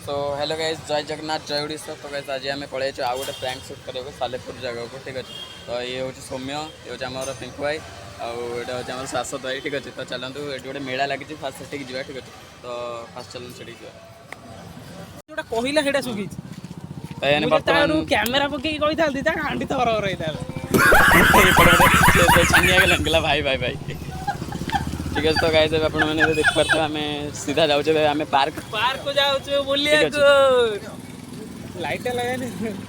So hello guys जय जगन्नाथ जय ओडिशा। तो गाइस आज आम पलि आउ गोटे प्रैंक शूट करने सालेपुर जगह को ठीक अच्छे। तो ये हूँ सौम्य ये हूँ आम पिंकु भाई आउटा हूँ आम शाश्वत भाई ठीक अच्छे। तो चलतु ये गोटे मेला लगी फास्ट से जा ठीक अच्छे। तो फास्ट चलते से जोटा कहला हेडा सुगी बर्तमान कैमेरा पकई कही था दिता हांडी थर रही था छानिया गला भाई भाई भाई ठीक है। तो गाइस आप मैंने देख पार्थे आम सीधा जाऊे आम पार्क पार्क को जाऊँ बोलिए लाइट लगा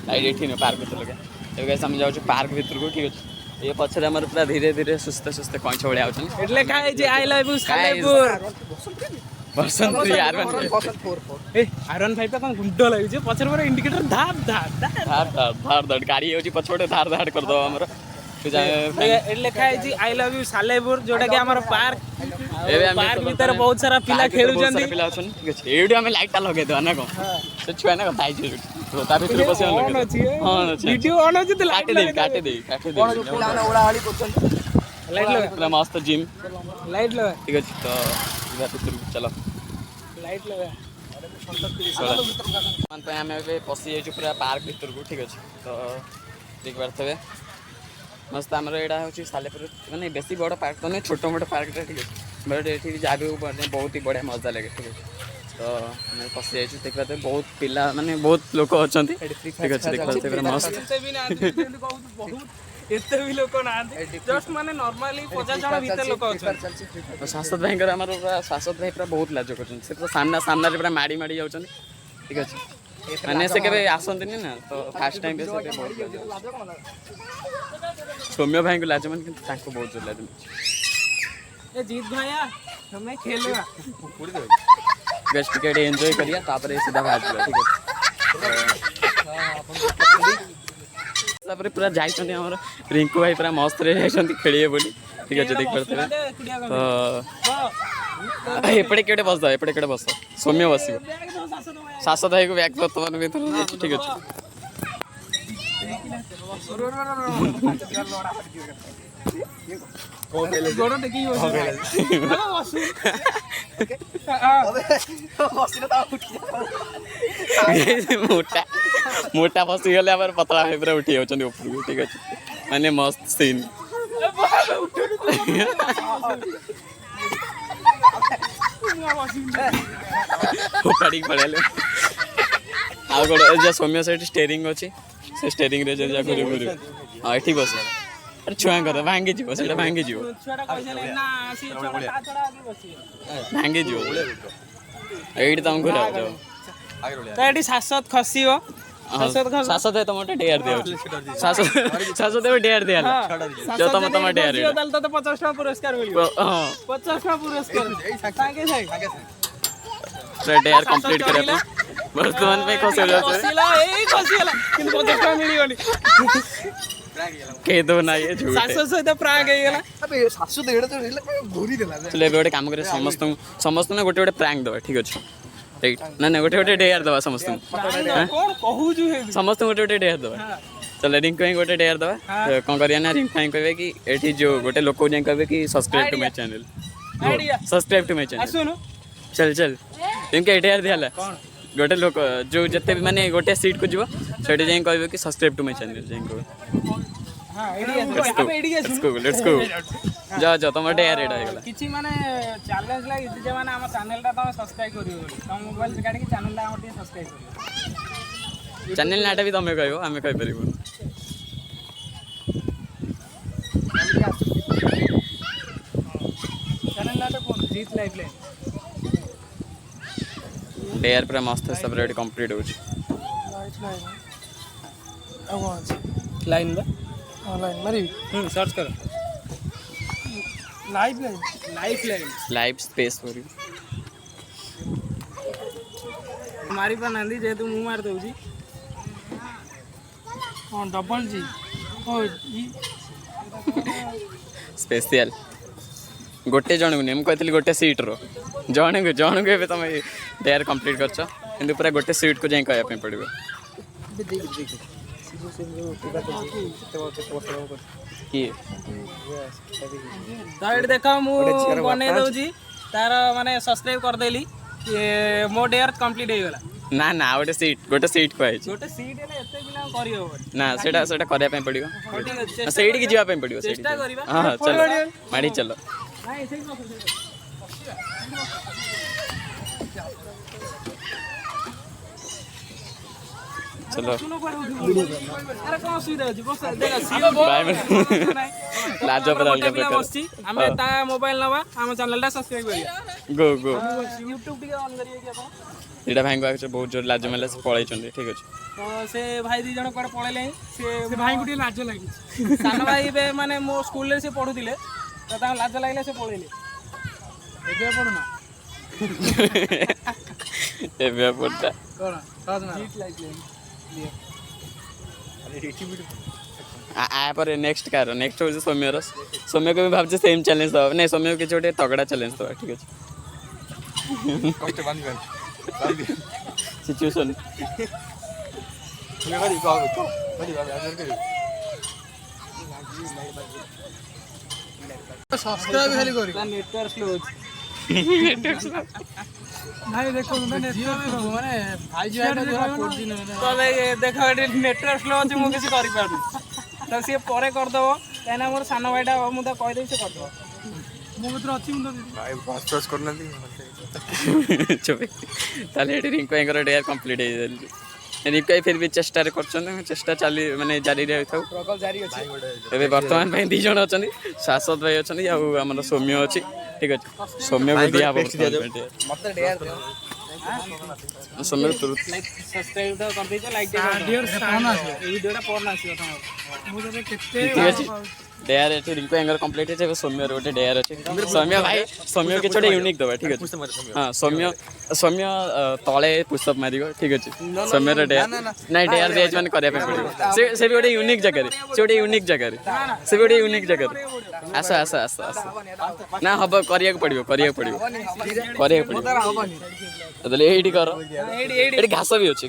लाइट ये पार्क तो लगे तो गाइस हम जाऊँ पार्क भीतर को ठीक अच्छे। ये पछरे आम पूरा धीरे धीरे सुस्ते सुस्ते कईछ भाया एटले काय जे I love you Salepur Basant iron five कौन गुंड लगे पछर पर इंडिकेटर धाप धाप धार धार धार धार गाड़ी होची पछोटे धार धार कर दो हमर लिखा है आई लव यू सालेपुर जोटा कि हमर पार्क पार्क भीतर बहुत सारा पिला खेलु जंदी पिला छन ठीक अछि। एडी हमें लाइट लगे दो ना को से छुआ ना भाई जे तो ता भीतर बसे लगे हां वीडियो ऑन अछि त काटे दे पिला ना ओड़ा वाली क्वेश्चन लाइट लगा पूरा मस्त जिम लाइट लगा ठीक अछि। तो इधर भीतर चलो लाइट लगा मन पे हमें पसी जाइछु पूरा पार्क भीतर को ठीक अछि। तो देख पारथबे मस्त आमर यहाँ हूँ सालेपुर माने बेसी बड़ पार्क तो नहीं छोट मोट पार्क ठीक है बट ये जा बहुत ही बढ़िया मजा लगे ठीक है। तो मैं पशि जाइए देख पाते बहुत पिला माने बहुत लोक अच्छा ठीक अच्छे देख पाते मस्त एते भी लोक ना जस्ट माने नॉर्मली 50 जण भीतर लोक अच्छा। शाश्वत भाई आमर पूरा शाश्वत भाई पूरा बहुत लाज कर तो सामना सामना पूरा माड़ी माड़ी जाऊँ ठीक अच्छे। मैंने से केवे आसंती ना तो फास्ट टाइम पे सौम्य भाई को लाज मन कि बहुत जोर लाज ए जीत भाया हमें खेलवा बेस्ट टिकेट एंजॉय करिया तापर सीधा बाहर जा ठीक है। तापर पूरा जाइछन हमर रिंकू भाई पूरा मस्त रे जाइछन खेलिए बोली ठीक है देख पड़ते तो एपटे केटे बस दो एपटे केटे बस सौम्य बसियो शाश्वत भाई को बैक वर्तमान भीतर ठीक अच्छे। मोटा मोटा फसी गले पतला भाई पूरा उठी जाऊँ ऊपर ठीक अच्छे माने मस्त सीन उपाड़ी पड़े आ गोटे सौम्य से स्टेरिंग अच्छी से स्टेरिंग रे जा घुरी घुरी हाँ ये बस अरे छुआ कर भांगी जीव से भांगी जीव भांगी जीव ये तुम घुरा जाओ शाश्वत खसियो शाश्वत है तुम डेयर दिया शाश्वत है डेयर दिया जो तुम डेयर तो 50 टका पुरस्कार मिलियो 50 टका पुरस्कार सांगे सांगे डेयर कंप्लीट करे वर्तमान में खसिला ए खसिला किंतु 50 टका मिलियोनी के दो ना ये झूठ शाश्वत सहित प्रांक हे गेला अबे शाश्वत एडा तो घोरी देला चले गोटे काम करे समस्त ने गोटे गोटे प्रैंक दबा ठीक अछि राइट ना ना गोटे गोटे डेयर दबा समस्त कोन कहू जु हे समस्त गोटे गोटे डेयर दबा चल रिंक को गोटे डेयर दबा कोन करिया ना रिंक फाइन कहबे कि एठी जो गोटे लोक जे कहबे कि subscribe to my channel subscribe to my channel सुनो चल चल इनके डेयर दियाला गोटे लोक जो जते भी माने गोटे सीट को जीवो सेठी जे कहबे कि सब्सक्राइब टू माय चैनल जे कहबे हां लेट्स गो जा जा तुम डेयर एडा गेला किछि माने चैलेंज लागी जे माने हम चैनल ता तुम सब्सक्राइब करियो तुम मोबाइल से काटी के चैनल ला हम सब्सक्राइब करियो चैनल नाटा भी तुम कहबो हमें कहि परिबो चैनल नाटा कोन जीत लाइफ लाइन डेयर पूरा मस्त सब रेडी कंप्लीट हो लाइन बा लाइन मारी सर्च कर लाइफ लाइन लाइव स्पेस हो रही मारी पर नांदी जेतु मु मार दउजी हां डबल जी ओ ई स्पेशल गोटे जन को नहीं कहती गोटे सीट रो जन को तुम डेयर कंप्लीट कर कि पूरा गोटे सीट को जाए कहवाई पड़ो किए देख मुझे बन दौजी तार माने सब्सक्राइब करदेली मो डेयर कंप्लीट हो गला ना ना गोटे सीट कहै गोटे सीट हेले एते पिला करि होबो ना सेटा करिया पे पड़िबो सेठी की जीवा पे पड़िबो चेष्टा करिबा हां चलो माड़ी चलो नाही सेही बस चलो अरे कौन सुविधा अछि बस देखा सीओ बाय लाजो पर अलग पिला बसची हमें ता मोबाइल नवा हम चैनल टा सब्सक्राइब करिया गो गो YouTube टिके ऑन करिए कि अपन एटा भाई को बहुत जोर लाज मेला से पळै छथि ठीक अछि तो से भाई दी जण कोड पळैले से भाई गुटी लाज लागि सान भाई बे माने मो स्कूल रे से पढुतिले तो ता लाज लागले से पळैले एबे पढुना एबे पढता कोन साजना जीत लागले आ पर नेक्स्ट कार नेक्स्ट हो सौम्य को भी भाबजे सेम चैलेंज दो नहीं सौम्य के छोटे तगड़ा चैलेंज दो ठीक अछि कष्ट बंद कर सिचुएशन ये बड़ी बात अंदर कर सब्सक्राइब खाली करी नेटवर्क स्लो भाई देखो माने माने 5G आटा जरा 4G न तो देखो नेटवर्क स्लो अछि मु किसी करि पारु तो से परे कर दबो काहे ना मोर सानो भाईटा मु त कहि देई से कर दबो मु मित्र अछि मु भाई पास करना दी चुप ताले रिंको एंगर डेयर कंप्लीट हे जल्दी रिंको फिर भी चेष्टा रे करछन चेष्टा चाली माने जारी रे थाउ प्रकल्प जारी अछि एबे वर्तमान भाई दी जण अछनी शाश्वत भाई अछनी आ हमर सौम्य अछि ठीक अछि सौम्य को दिया मत डेयर सौम्य तुरंत सब्सक्राइब तो कर दे लाइक दे डियर फोन आसी ई वीडियोटा फोन आसी त मु जबे केते ठीक अछि डेयर एठी रिंको एंगर कंप्लीट हे सौम्य रोटे डेयर अछि सौम्य भाई सौम्य के छोटे यूनिक दबा ठीक अछि हां सौम्य तळे पुशअप मारिगो ठीक अछि सौम्य रे डेयर नहीं डेयर देज माने करे पे पड़िबो से भी ओटे यूनिक जगह रे से ओटे यूनिक जगह रे से भी ओटे यूनिक जगह रे आसा ना हबो करिया को पड़िबो तले एडी करो एडी घास भी अछि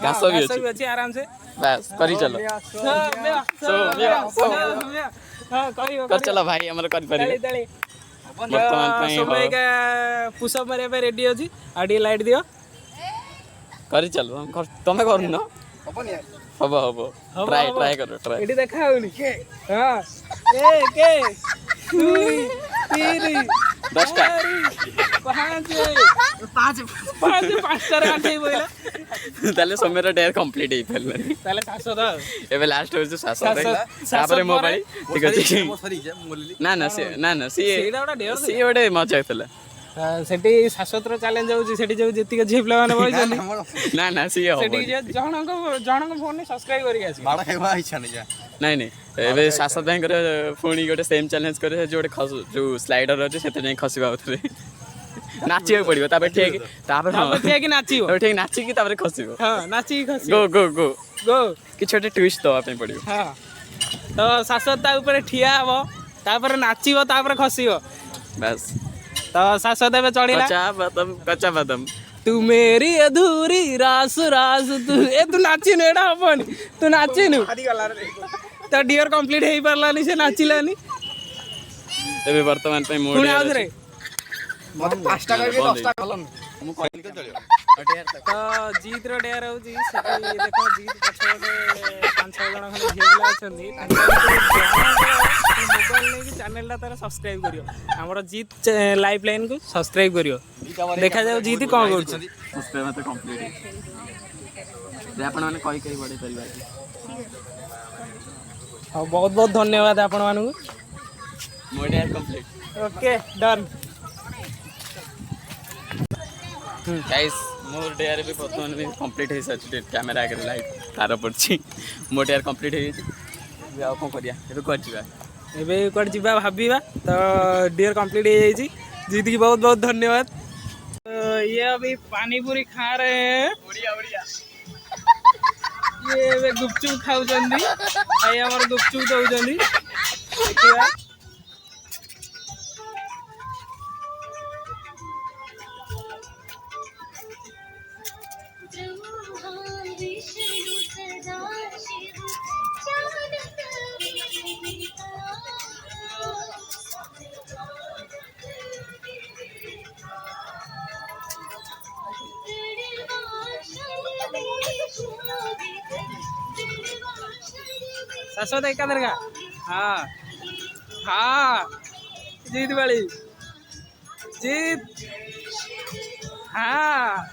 आराम से बस करी चलो हां करियो कर चलो भाई हमर कर परिबे वर्तमान पई समय का पुशअप मारे पे रेडी अछि आडी लाइट दियो करी चलो तमे करू न हबो ट्राई करो एडी देखा होनी हां ए के 2 3 10 टा 5 5 8 बोला ताले समेरा डेयर कंप्लीट हे फेल ताले 700 दा एबे लास्ट हो जो 700 तापरे मोबाइल ठीक अछि ना सी ओडे मजा आइतला सेठी शाश्वत चैलेंज होउची सेठी जो जति झिपला माने बइछन ना सी हो सेठी जनक फोन ने सब्सक्राइब करि आसी बाड़ा खाइबा इच्छा नहीं जा नहीं एबे शाश्वत बैंक रे फोनी गोटे सेम चैलेंज करे जोटे जो स्लाइडर अछि सेते नै खसिबा उतरे नाचियो पड़िबो तापर ठीक ठीक नाचियो ठीक नाची की तापर खसिबो हां नाची खसी गो कि छोटे ट्विस्ट दवा पे पड़िबो हां तो शाश्वत ता ऊपर ठिया हबो तापर नाचिबो तापर खसिबो बस तो शाश्वत बे चढ़िला कच्चा बादाम तू मेरी अधूरी रास तू ए तू नाची नेडा हबनी तू नाची नु तो डियर कंप्लीट हेई परलानी से नाचिलानी एबे वर्तमान पे मोड पुणी आउथरे मत 5 टा करके 10 टा कलम मु कहली के चलियो तो जीत रो डेयर होउची सेठी देखो जीत पछोडे 5-6 जण खाली झेला अछंदी मोबाइल नै कि चैनल ला तारा सब्सक्राइब करियो हमरो जीत लाइफ लाइन को सब्सक्राइब करियो देखा जाऊ जीत कोन करछ उसपे मत कंप्लीट रे आपण माने कहि कहि बडे परिवार हां बहुत बहुत धन्यवाद आपण मानु मोड यार कंप्लीट ओके डन गाइस मोर डेयर भी वर्तमान में कंप्लीट हे सच कैमरा आगे लाइट तार पड़छि मोर डेयर कंप्लीट हे आ कोन करिया एबे कर जिबा एबे कोड जिबा भाबीबा तो डियर कंप्लीट हे जाईची जीत की बहुत बहुत धन्यवाद तो ये अभी पानी पूरी खा रहे हैं बढ़िया ये वे गुपचुप खाउ जंदी आई हमर गुपचुप दउ जंदी देखिया शाश्वत एकाधर का हाँ हाँ जीत वाली जीत हाँ